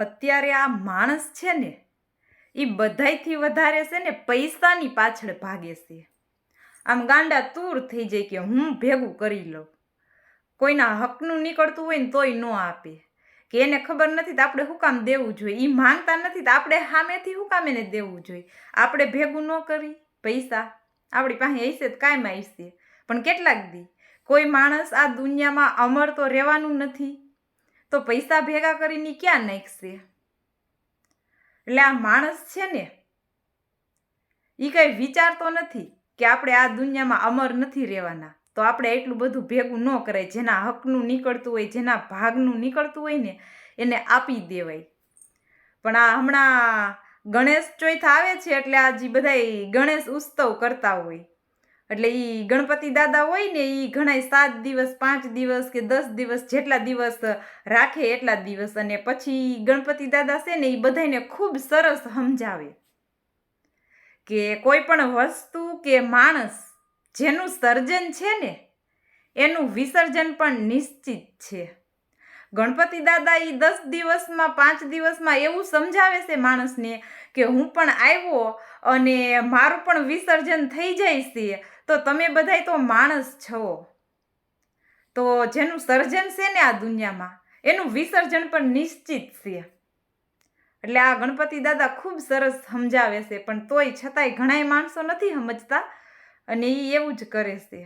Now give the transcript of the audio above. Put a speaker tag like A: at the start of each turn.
A: અત્યારે આ માણસ છે ને એ બધાયથી વધારે છે ને પૈસાની પાછળ ભાગે છે. આમ ગાંડા તૂર થઈ જાય કે હું ભેગું કરી લઉં. કોઈના હકનું નીકળતું હોય ને તોય ન આપે, કે એને ખબર નથી તો આપણે શું કામ દેવું જોઈએ. એ માંગતા નથી તો આપણે સામેથી શું કામ એને દેવું જોઈએ. આપણે ભેગું ન કરી પૈસા, આપણી પાસે હશે તો કાયમ આવશે, પણ કેટલાક દી. કોઈ માણસ આ દુનિયામાં અમર તો રહેવાનું નથી, તો પૈસા ભેગા કરીને ક્યાં નાખશે. એટલે આ માણસ છે ને એ કંઈ વિચારતો નથી કે આપણે આ દુનિયામાં અમર નથી રહેવાના, તો આપણે એટલું બધું ભેગું ન કરાય. જેના હકનું નીકળતું હોય, જેના ભાગનું નીકળતું હોય ને એને આપી દેવાય. પણ આ હમણાં ગણેશ ચોથ આવે છે એટલે આ જે બધા ગણેશ ઉત્સવ કરતા હોય, એટલે એ ગણપતિ દાદા હોય ને એ ઘણા 7 દિવસ 5 દિવસ કે 10 દિવસ જેટલા દિવસ રાખે એટલા દિવસ. અને પછી ગણપતિ દાદા છે ને એ બધાને ખૂબ સરસ સમજાવે કે કોઈ પણ વસ્તુ કે માણસ જેનું સર્જન છે ને એનું વિસર્જન પણ નિશ્ચિત છે. ગણપતિ દાદા એ 10 દિવસમાં 5 દિવસમાં એવું સમજાવે છે માણસને કે હું પણ આવ્યો અને મારું પણ વિસર્જન થઈ જાય છે, તો તમે બધાય તો માણસ છો, તો જેનું સર્જન છે ને આ દુનિયામાં એનું વિસર્જન પણ નિશ્ચિત છે. એટલે આ ગણપતિ દાદા ખૂબ સરસ સમજાવે છે, પણ તોય છતાંય ઘણાય માણસો નથી સમજતા અને એ એવું જ કરે છે.